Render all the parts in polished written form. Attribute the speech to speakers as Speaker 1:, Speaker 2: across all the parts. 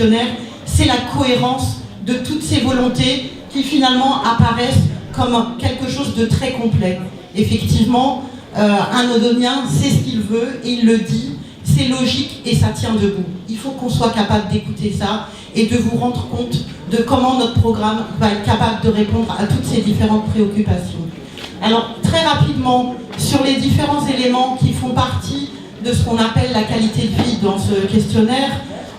Speaker 1: questionnaire, c'est la cohérence de toutes ces volontés qui finalement apparaissent comme quelque chose de très complet. Effectivement, un odonien sait ce qu'il veut et il le dit, c'est logique et ça tient debout. Il faut qu'on soit capable d'écouter ça et de vous rendre compte de comment notre programme va être capable de répondre à toutes ces différentes préoccupations. Alors, très rapidement, sur les différents éléments qui font partie de ce qu'on appelle la qualité de vie dans ce questionnaire,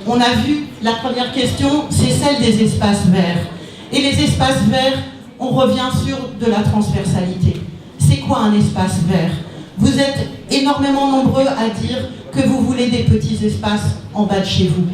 Speaker 1: on a vu, la première question, c'est celle des espaces verts. Et les espaces verts, on revient sur de la transversalité. C'est quoi un espace vert? Vous êtes énormément nombreux à dire que vous voulez des petits espaces en bas de chez vous.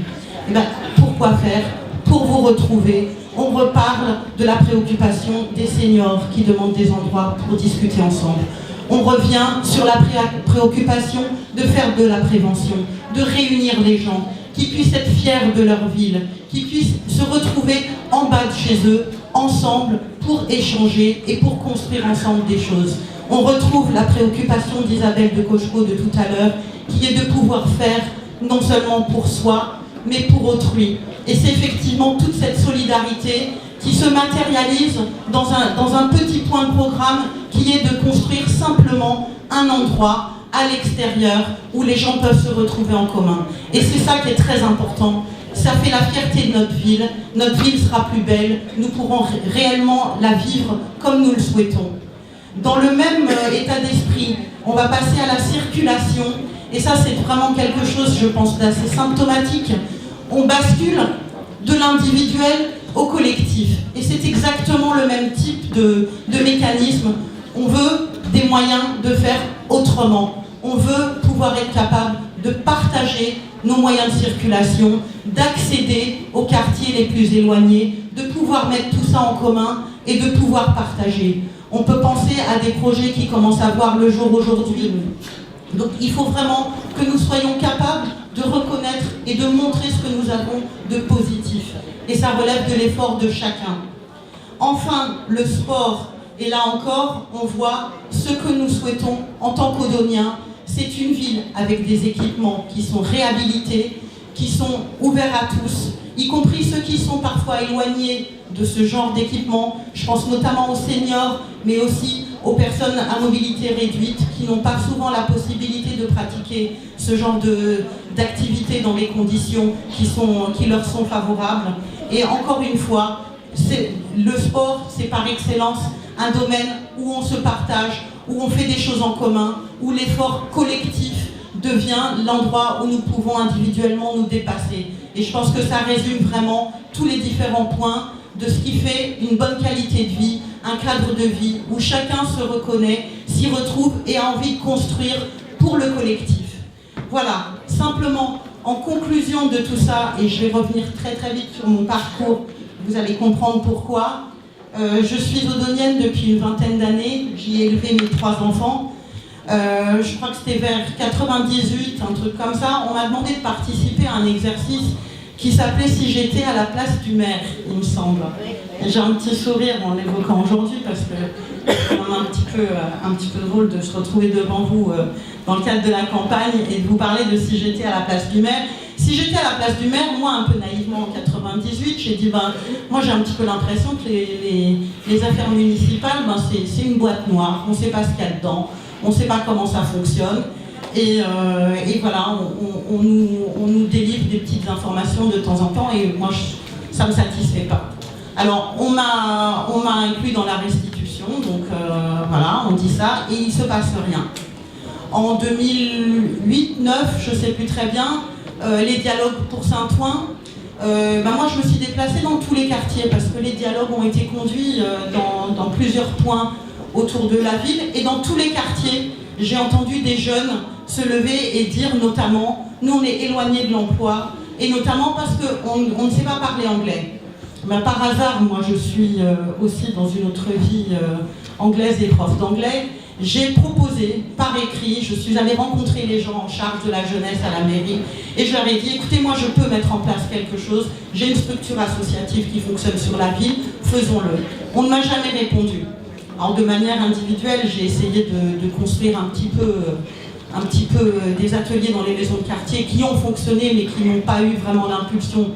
Speaker 1: Et bien, pourquoi faire? Pour vous retrouver. On reparle de la préoccupation des seniors qui demandent des endroits pour discuter ensemble. On revient sur la préoccupation de faire de la prévention, de réunir les gens, qui puissent être fiers de leur ville, qui puissent se retrouver en bas de chez eux, ensemble, pour échanger et pour construire ensemble des choses. On retrouve la préoccupation d'Isabelle de Cochereau de tout à l'heure, qui est de pouvoir faire non seulement pour soi, mais pour autrui. Et c'est effectivement toute cette solidarité qui se matérialise dans un petit point de programme qui est de construire simplement un endroit à l'extérieur où les gens peuvent se retrouver en commun. Et c'est ça qui est très important. Ça fait la fierté de notre ville. Notre ville sera plus belle. Nous pourrons réellement la vivre comme nous le souhaitons. Dans le même état d'esprit, on va passer à la circulation. Et ça, c'est vraiment quelque chose, je pense, d'assez symptomatique. On bascule de l'individuel au collectif. Et c'est exactement le même type de mécanisme. On veut des moyens de faire autrement. On veut pouvoir être capable de partager nos moyens de circulation, d'accéder aux quartiers les plus éloignés, de pouvoir mettre tout ça en commun et de pouvoir partager. On peut penser à des projets qui commencent à voir le jour aujourd'hui. Donc il faut vraiment que nous soyons capables de reconnaître et de montrer ce que nous avons de positif. Et ça relève de l'effort de chacun. Enfin, le sport. Et là encore, on voit ce que nous souhaitons en tant qu'Odoniens. C'est une ville avec des équipements qui sont réhabilités, qui sont ouverts à tous, y compris ceux qui sont parfois éloignés de ce genre d'équipement. Je pense notamment aux seniors, mais aussi aux personnes à mobilité réduite qui n'ont pas souvent la possibilité de pratiquer ce genre d'activité dans les conditions qui leur sont favorables. Et encore une fois, le sport, c'est par excellence un domaine où on se partage, où on fait des choses en commun, où l'effort collectif devient l'endroit où nous pouvons individuellement nous dépasser. Et je pense que ça résume vraiment tous les différents points de ce qui fait une bonne qualité de vie, un cadre de vie où chacun se reconnaît, s'y retrouve et a envie de construire pour le collectif. Voilà, simplement en conclusion de tout ça, et je vais revenir très très vite sur mon parcours, vous allez comprendre pourquoi. Je suis odonienne depuis une vingtaine d'années, j'y ai élevé mes 3 enfants. Je crois que c'était vers 98, un truc comme ça. On m'a demandé de participer à un exercice qui s'appelait « Si j'étais à la place du maire », il me semble. J'ai un petit sourire en l'évoquant aujourd'hui parce que c'est quand même un petit peu drôle de se retrouver devant vous dans le cadre de la campagne et de vous parler de « Si j'étais à la place du maire ». Si j'étais à la place du maire, moi, un peu naïvement, en 98, j'ai dit, moi j'ai un petit peu l'impression que les affaires municipales, c'est une boîte noire, on ne sait pas ce qu'il y a dedans, on ne sait pas comment ça fonctionne, et voilà, on nous délivre des petites informations de temps en temps, et moi, ça ne me satisfait pas. Alors, on m'a inclus dans la restitution, donc voilà, on dit ça, et il ne se passe rien. En 2008-2009, je ne sais plus très bien, les dialogues pour Saint-Ouen, moi je me suis déplacée dans tous les quartiers parce que les dialogues ont été conduits dans plusieurs points autour de la ville et dans tous les quartiers, j'ai entendu des jeunes se lever et dire notamment, nous on est éloignés de l'emploi et notamment parce qu'on ne sait pas parler anglais. Par hasard, moi je suis aussi dans une autre vie anglaise et prof d'anglais. J'ai proposé par écrit, je suis allée rencontrer les gens en charge de la jeunesse à la mairie et je leur ai dit, écoutez, moi je peux mettre en place quelque chose, j'ai une structure associative qui fonctionne sur la ville, faisons-le. On ne m'a jamais répondu. Alors de manière individuelle, j'ai essayé de construire un petit peu des ateliers dans les maisons de quartier qui ont fonctionné mais qui n'ont pas eu vraiment l'impulsion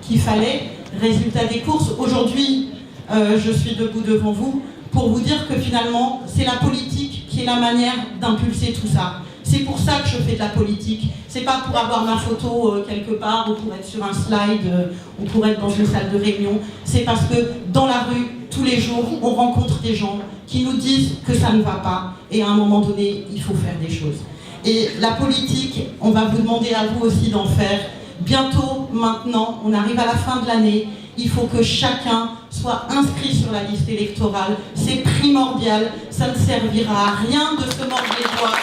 Speaker 1: qu'il fallait. Résultat des courses, aujourd'hui, je suis debout devant vous pour vous dire que finalement, c'est la politique qui est la manière d'impulser tout ça. C'est pour ça que je fais de la politique. C'est pas pour avoir ma photo quelque part, ou pour être sur un slide, ou pour être dans une salle de réunion. C'est parce que dans la rue, tous les jours, on rencontre des gens qui nous disent que ça ne va pas. Et à un moment donné, il faut faire des choses. Et la politique, on va vous demander à vous aussi d'en faire. Bientôt, maintenant, on arrive à la fin de l'année. Il faut que chacun soit inscrit sur la liste électorale. C'est primordial. Ça ne servira à rien de se mordre les doigts.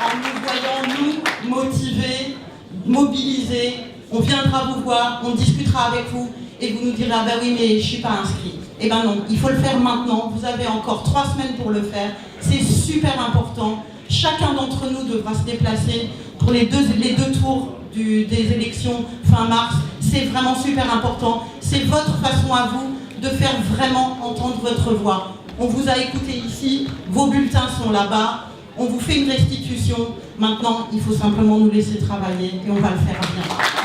Speaker 1: En nous voyant, nous, motivés, mobilisés, on viendra vous voir, on discutera avec vous et vous nous direz « Ah ben oui, mais je ne suis pas inscrit ». Eh ben non, il faut le faire maintenant. Vous avez encore 3 semaines pour le faire. C'est super important. Chacun d'entre nous devra se déplacer pour les deux tours des élections fin mars. C'est vraiment super important. C'est votre façon à vous de faire vraiment entendre votre voix. On vous a écouté ici, vos bulletins sont là-bas, on vous fait une restitution. Maintenant, il faut simplement nous laisser travailler et on va le faire bien.